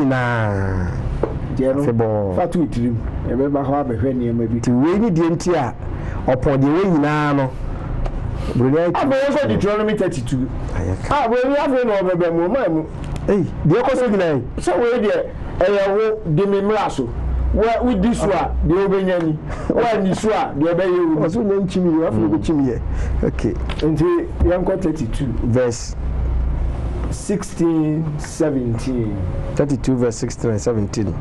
na Febo fatu itrim ebeba ho abehwe niam bi ti we ni die nti a opon de we nyina no Brunei so Deuteronomy 32 we have no obebe mo ma mu de ko so nyina so we de eyewo de memra so we di so a de obenya ni wa ni so a de obeye wu so nya nchimi we afu go chimi okay nti yanko 32 verse 16 17 32 verse 16 and 17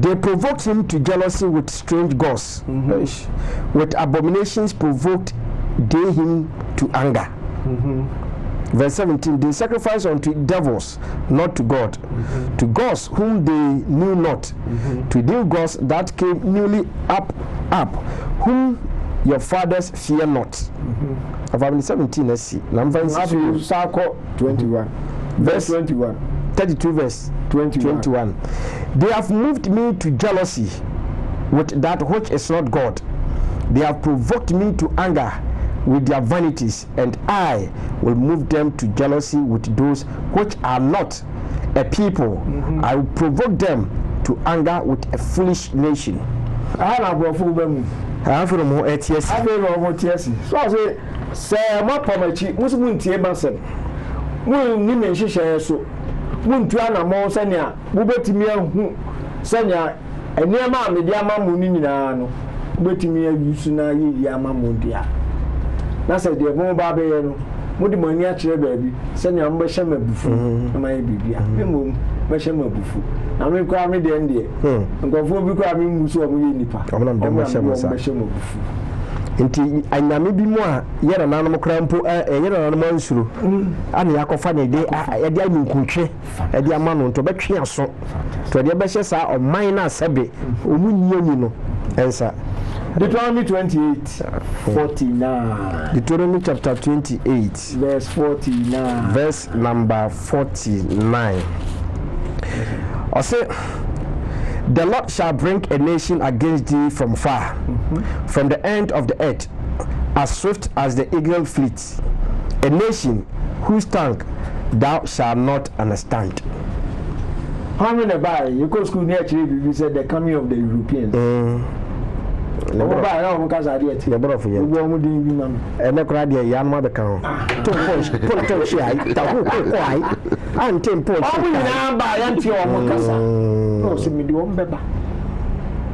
They provoked him to jealousy with strange gods. With abominations provoked they him to anger. Verse 17, they sacrificed unto devils, not to God, to gods whom they knew not, to new gods that came newly up, whom your fathers fear not. Verse 17, let's see. Matthew 21. Verse 21. 32 verse 21. They have moved me to jealousy with that which is not God. They have provoked me to anger with their vanities, and I will move them to jealousy with those which are not a people. I will provoke them to anger with a foolish nation. I have from more ATS. I don't know what yes. So I say my pomachi, Muslim Tiabasan. Women share so. Muntu ana mo sanya wobetimi ahu sanya eniama me dia ma mu ni nyina no wobetimi ayusu na ye ama mo dia na se de mo ba be ye no modi mani a kire baabi sanya mo be hye mabufu na ma ye bibia memo be hye mabufu na me kwa me de ndie nkofo bi kwa me musu o mo ye nipa amna me be hye mabufu nti anyame bi mu a yera nanom krampo yera nanom ansuro ana yakofa ne de de anyunkutwe de amano nto betwe aso to de be hye sa oman na sebe omunyiamu no ensa Deuteronomy 28:49. Deuteronomy chapter 28 verse 49. Verse number 49. I say, the Lord shall bring a nation against thee from far, from the end of the earth, as swift as the eagle fleets, a nation whose tongue thou shalt not understand. How many by you go school near Chile? Said the coming of the Europeans. The brother for you. And the crowd, the young mother count. Two points, put shy, and 10 points. Oh, we now buy empty on no, see me do better.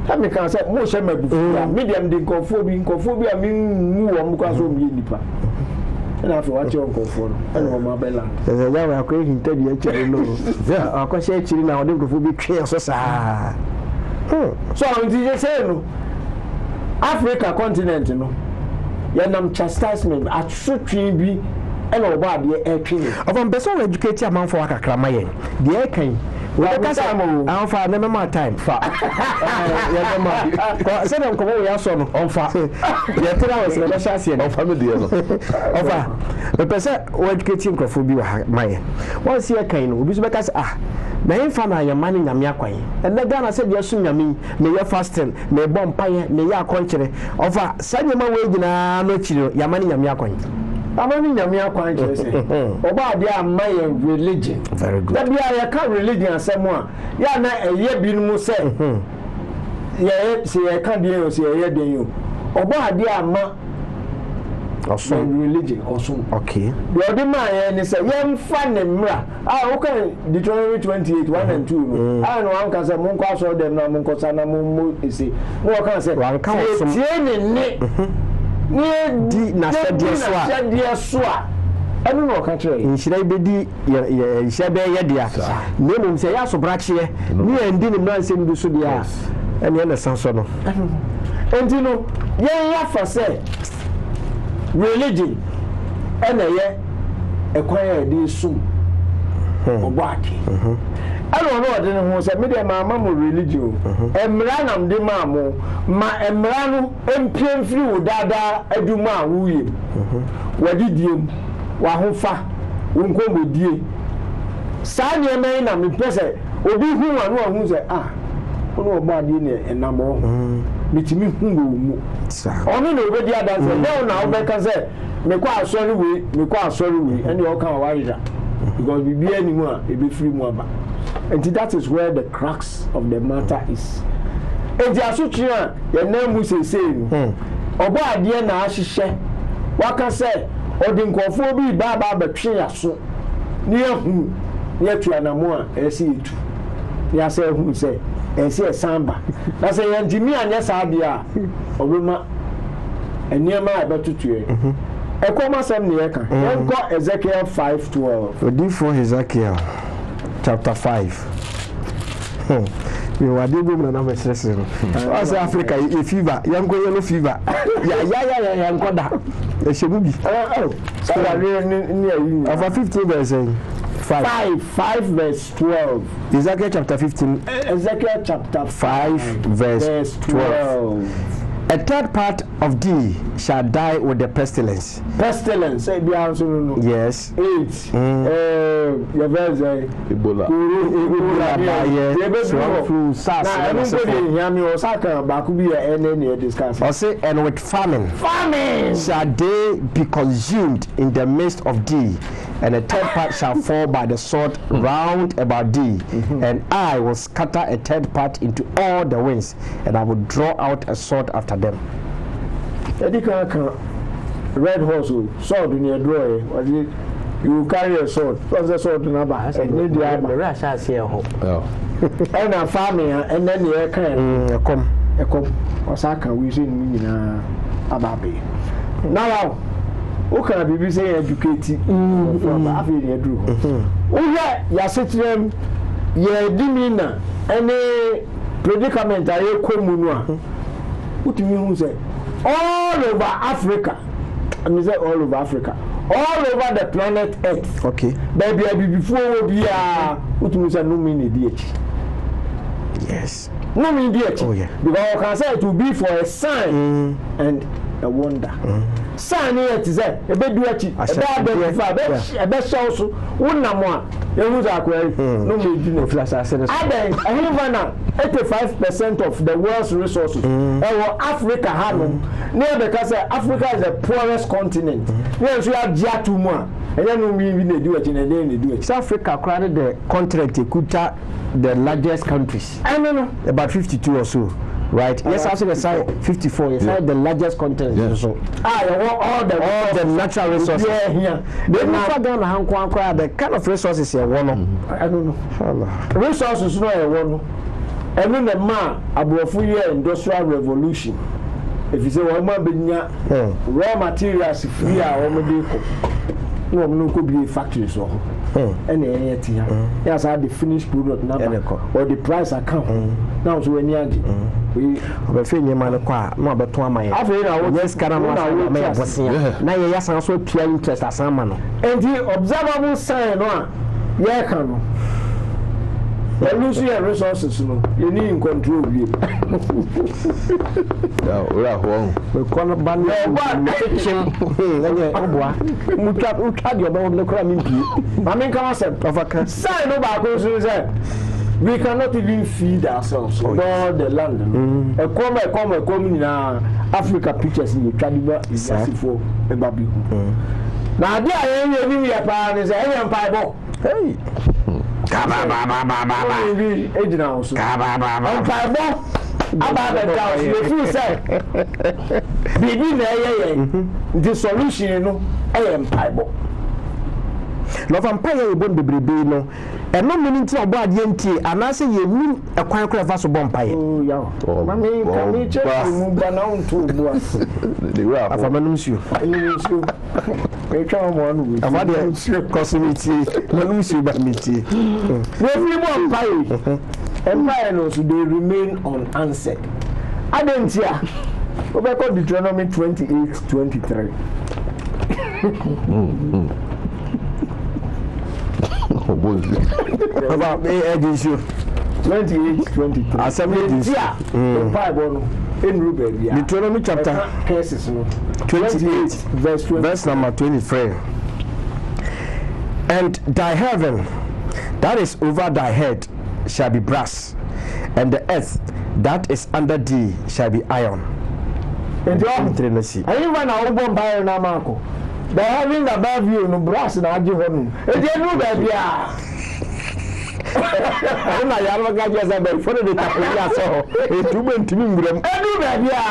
Let me can say, most of my medium dinkophobia mean more on Mukaso Nipa. And after what you uncle for, and my bella. There's a young acquaintance tell you, yeah, I'll cause actually now, they will be clear. So, I'm just saying. Africa continent no yanam chastisement atwetwe bi ena oba de etwe of person educate am for akakra maye de kan we ka say am fa na mema time fa ya ma ko say dem ko we aso no on fa ya tira we say be sha se no fa me de no ofa the person educate nkofo bi wa maye won see kan no obi so be ka say na infa na yamani nyame akwan ene Ghana se bia so nyame me ye fasting me bom paye me ye akonkere ofa sanyema we gina no chiro yamani nyame akwan amani nyame akwan kire se oba de am my religion very good that bia ya ka religion asemo a ya na eye binumu se ye se ye ka de o se ye de yo oba de ama also religion also okay the other man say yem fa ne mra okay Deuteronomy 28:1 and 2 no no one can say mon kwa so dem na mon ko sana mon ese no can say one can so tie ne di na sedie so a enu no ka kire nhira ibedi nhira be ye dia ne mum say ya so brache ni andi ne man sem du so dia ene na san so no enti no ye ya fa say religion ena ye ekwaya de sum obaki eno no de ne ho se me de ma mo religion emra nam de ma mo ma emra no empiem firi wo dada aduma a wuye wadidiem wa hofa wonkomodie saa ne me na me pese obi hu anu ahu se ono obadi ne enamo mitimi hu wo mu ono na obedi adanse na obeka se me kwa asori we ene o kan wa rida because bibia ni mu a ebe free mu aba And that is where the crux of the matter is. And the Asuchia, your name was saying, Oba dear na ashishe, waka say, or the Nkofo Baba Betria so near who, near to Anamua, see it. Yasa who say, and say a samba. That's a Yanjimi and yes, Abia, Obama, and near my better to you. A comma some near can go Ezekiel 5:12. For D for Ezekiel chapter 5. We were doing another session. As Africa, a fever, young yellow fever. Yeah, got that. A shabubi. So over 15 verse 5 verse 12. Ezekiel chapter 15. Ezekiel chapter 5 verse 12. A third part of thee shall die with the pestilence. Pestilence, yes. AIDS. Ebola. And with famine. Famine shall they be consumed in the midst of thee. And a third part shall fall by the sword round about thee. And I will scatter a third part into all the winds, and I will draw out a sword after them. Red horse, sword in your drawer. You carry a sword. What's the sword in a bag? And need the armor. I shall see a hope. And a family, and then the air can come. Osaka, we see me Ababi. Now, who can be saying educated from Africa? Oh, yeah, Yasitim, ye dimina, any predicament I come. What do you mean? Say all over Africa. I mean, say all over Africa, all over the planet Earth. Okay, baby, before we are, what do you say? No mean DH. Yes, no mean DH. Oh, yeah, because I can say it will be for a sign and a wonder. Sign here to say a bed duty, a best also, one more. You lose our query. No, me flash. I said, 85% of the world's resources. Africa had near because Africa is the poorest continent. Yes, we have Jatuma. And then we do it in a day. They do it. South Africa crowded the continent. Kuta the largest countries. I don't know about 52 or so. Right. Yes, actually, side 54. Yes, the largest continent. Yes. So, all the natural resources. Yeah. They never done the kind of resources here. I don't know. Resources no one. And then the man about 4 year industrial revolution. If you say one man raw materials free, no could be factories or any yes, I had the finished product number or the price account. Now so when you we feeling man no but to my yes carama now yes also pure interest as man and the observable sign no yeah can the losing resources no you need in control you we call ban kitchen we cannot even feed ourselves all the land. Come in Africa pictures in the Tribulation is for a baby. Now there we are parents hey the solution no vampire you born bebrebe no e no meaning ti obo ade ntie anase ye nim ekwan kra fa so vampire oh ya mami kan ni che mu bana unto bo the way afamanum su e twa mo anu afade cosmity manum su ba miti we fi vampire empire no so they remain unanswered adentia obeko Deuteronomy 28:23 about me edition 28:23 assembly this in Ruben Deuteronomy chapter 28 verse number 23 and thy heaven that is over thy head shall be brass and the earth that is under thee shall be iron and you are even a bomb by na marco. They having above you no brass na agi honu. E dey no baby ah. na ya no ga just about for the ta ya so e tubo ntimi mburam edu ba bia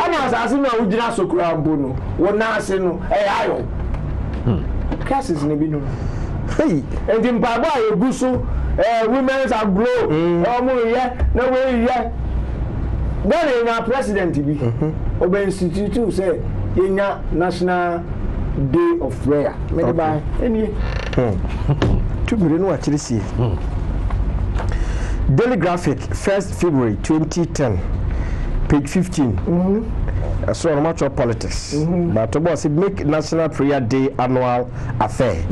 ana asase na ujina sokura mbo no wona ase no ayo cases ne bi no hey endi mpabo ayegusu women's are glow omo ye na we ye then na president bi obe institute say yenya national day of prayer many by any to be no actually see Daily Graphic 1st February 2010 page 15 so on much of politics but to boss make National Prayer Day annual affair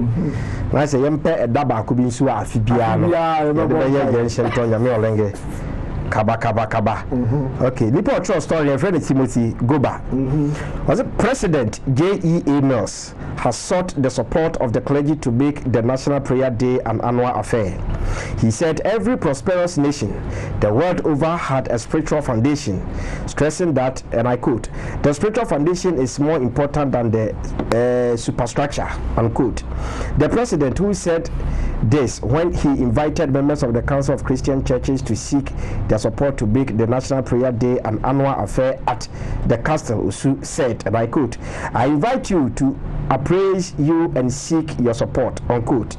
I say yempe edaba ko bi nsu afibia no be ye yension to nyame olenge kaba okay nipa true story and friend Timothy Goba was it President JEA Mills has sought the support of the clergy to make the National Prayer Day an annual affair. He said every prosperous nation the world over had a spiritual foundation, stressing that, and I quote, the spiritual foundation is more important than the superstructure, unquote. The president, who said this when he invited members of the Council of Christian Churches to seek their support to make the National Prayer Day an annual affair at the Castle Usu, said, and I quote, I invite you to appraise you and seek your support, unquote.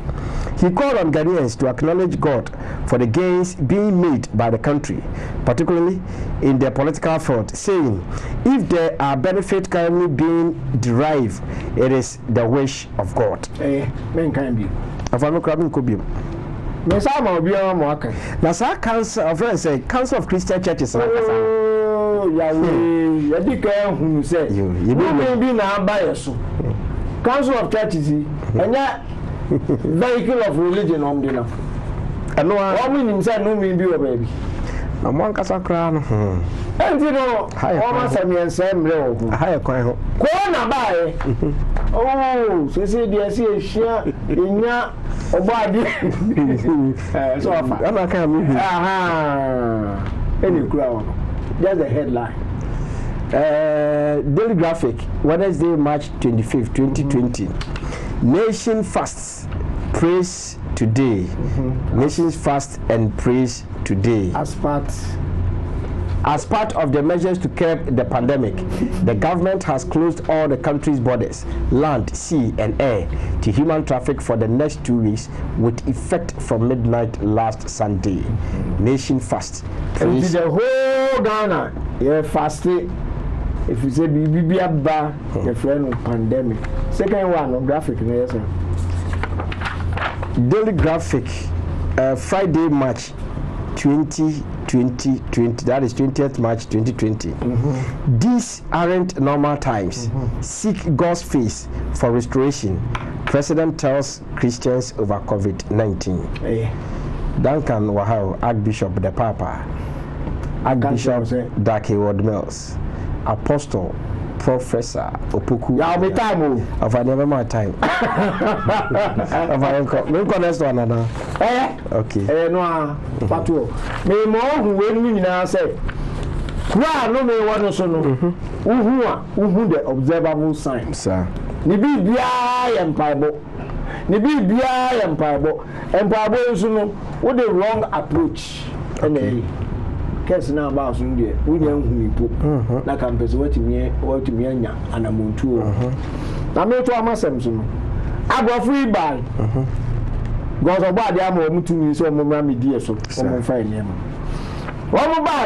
He called on Ghanaians to acknowledge God for the gains being made by the country, particularly in the political front, saying, if there are benefits currently being derived, it is the wish of God. Men can be. Afano Krabin Kubium. Mesama Obiama Mwaka. Nasa Council of Friends say Council of Christian Churches. Oh, Yahweh, Yadika, who say, you may be now bias. Council of Churches, and that vehicle of religion on dinner. And no one himself, no mean be a baby. I'm one casa crown. And you know, almost a mere same low. Higher coin. Corona by. Oh, so say, dear, see a share in your body. So I'm not coming. Aha. Any crown. Just the headline. Daily Graphic, Wednesday, March 25th, 2020. Nation fasts, praise today. Nations fast and praise today. As part of the measures to curb the pandemic, the government has closed all the country's borders, land, sea, and air to human traffic for the next 2 weeks, with effect from midnight last Sunday. Nation fast. Praise the whole Ghana. Yeah, fasting. If you say BBB bar, the friend of pandemic. Second one, no graphic, yes, sir. Daily Graphic, Friday, March 2020, that is 20th March 2020. These aren't normal times. Seek God's face for restoration. President tells Christians over COVID-19. Duncan Wahao, Archbishop the Papa, Archbishop Dake Ward Mills, Apostle Professor Opoku. Yeah, me time. Of I never my time. Of I uncle next one now. Okay. No, Patu. Me more who when me now say. Kwa no me one so no. Who the observable signs. Sir. Ni bi bia yem paibo. Ni bi bia yem paibo. Empaibo nso no with the wrong approach. Okay. Case now about Sunday, we don't put like I'm what me anya and I'm on tour. I made to my Samson. I got free ball. Goes about the ammo to me so mammy dear so fine him. One more buy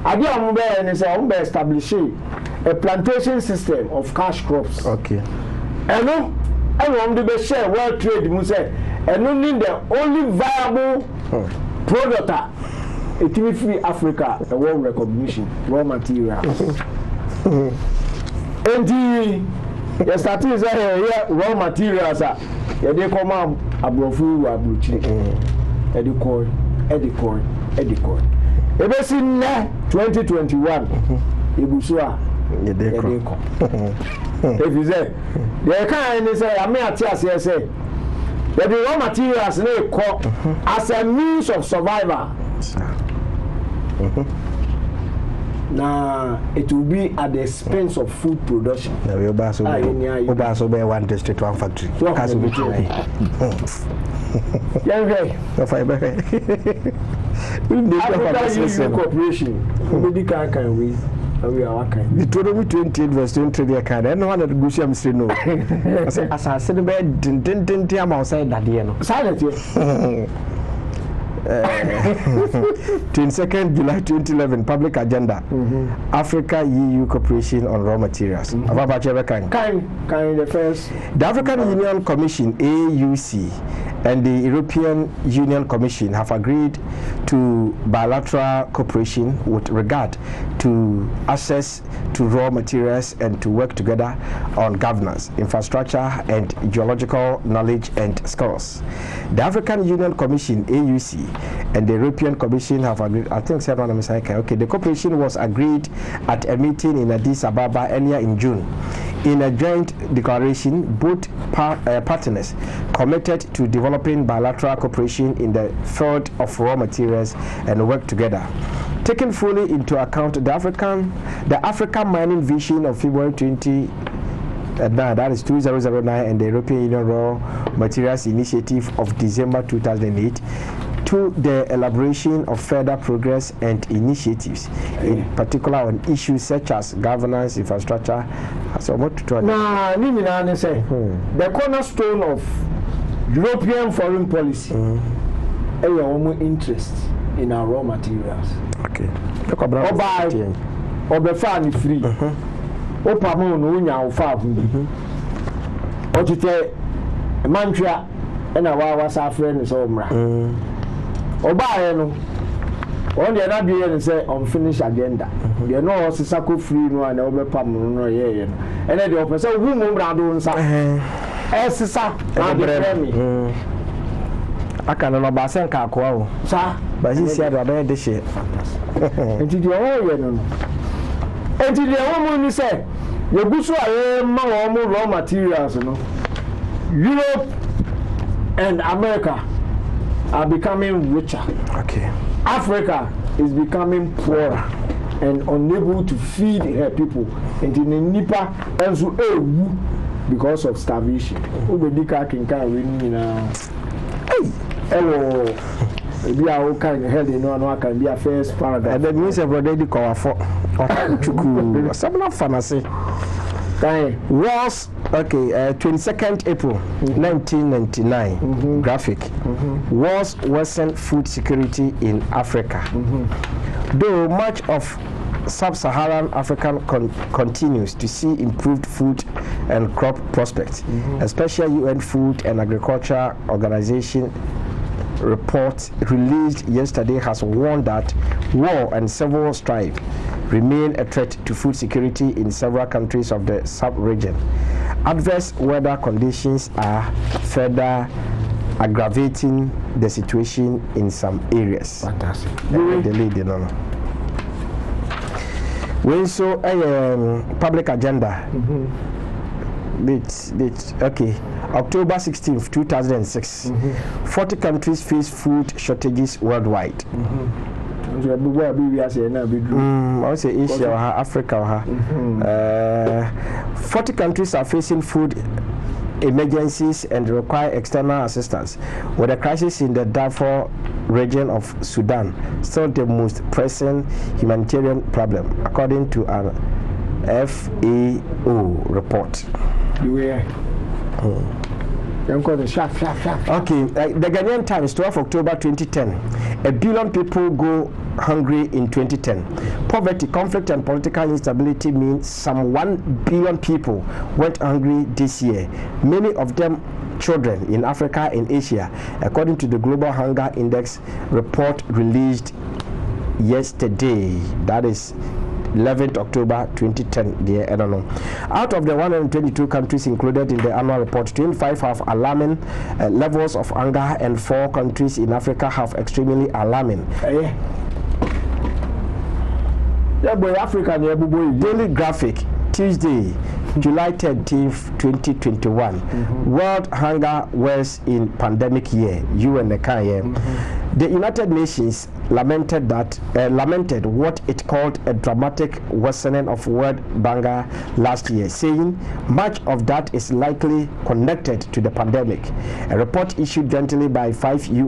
I did on and is establishing a plantation system of cash crops. Okay. And no, I want to be share world trade, Musa, and only the only viable product. It will free Africa a world recognition, raw materials. And the statistics here, raw materials are they come out abrofu abruchi, edicor. Ever seen 2021, Ibusua, if you say, they can't say, I may say, that the raw materials they call as a means of survival. Nah, it will be at the expense of food production. Na we oba so be one district, one factory. Kaso be try. Yeah, no fiber. African Corporation. We can we. We are working. Deuteronomy 28 verse 20 there can. And no one that goes am say no. As I said be din am outside that there no. Silent here. 22nd July 2011 public agenda. Africa EU cooperation on raw materials. Kind the first. The African Union Commission AUC and the European Union Commission have agreed to bilateral cooperation with regard to access to raw materials and to work together on governance, infrastructure, and geological knowledge and skills. The African Union Commission AUC and the European Commission have agreed. I think the cooperation was agreed at a meeting in Addis Ababa earlier in June. In a joint declaration, both partners committed to developing bilateral cooperation in the field of raw materials and work together. Taking fully into account the African Mining Vision of February 20, that is 2009, and the European Union Raw Materials Initiative of December 2008, to the elaboration of further progress and initiatives, in particular on issues such as governance, infrastructure. So what to say the cornerstone of European foreign policy is our interest in our raw materials. Okay. Oba fan free. Opa mo no nya ofa hu. Otite mantwa na wa sa friend so mra. Oba ye no on dey na be say unfinished agenda. Dey no osisako free no and obe pam no ye no. Ene dey opese hu mo mra do nsa. Esisa na be me. Aka no ba sen ka akwa o. Sa ba si sia do ba de she. Enti dey o ye no. Enti dey o mo ni say ye gusu aye ma wo mo raw materials no. Europe and America are becoming richer. Okay. Africa is becoming poorer and unable to feed her people. And in the Nipa and because of starvation. Ubedika can win hello. Be our kind of health, no can be a first paragraph. And that means everybody call for some fantasy. Was 22nd April 1999 graphic was worsen food security in Africa. Though much of sub-Saharan Africa continues to see improved food and crop prospects, especially UN Food and Agriculture Organization report released yesterday has warned that war and civil strife remain a threat to food security in several countries of the sub-region. Adverse weather conditions are further aggravating the situation in some areas. Fantastic. We saw a public agenda. Okay. October 16th, 2006. 40 countries face food shortages worldwide. I would say Asia or Africa. 40 countries are facing food emergencies and require external assistance, with the crisis in the Darfur region of Sudan still the most pressing humanitarian problem, according to an FAO report. Okay, the Ghanaian Times, 12 October 2010. 1 billion people go hungry in 2010. Poverty, conflict, and political instability mean some 1 billion people went hungry this year. Many of them children in Africa and Asia, according to the Global Hunger Index report released yesterday. That is 11th October 2010. I don't know. Out of the 122 countries included in the annual report, 25 have alarming levels of hunger, and 4 countries in Africa have extremely alarming. Daily Graphic, Tuesday, July 13th, 2021. World Hunger Worse in Pandemic Year. UN The United Nations lamented what it called a dramatic worsening of World Hunger last year, saying much of that is likely connected to the pandemic. A report issued jointly by 5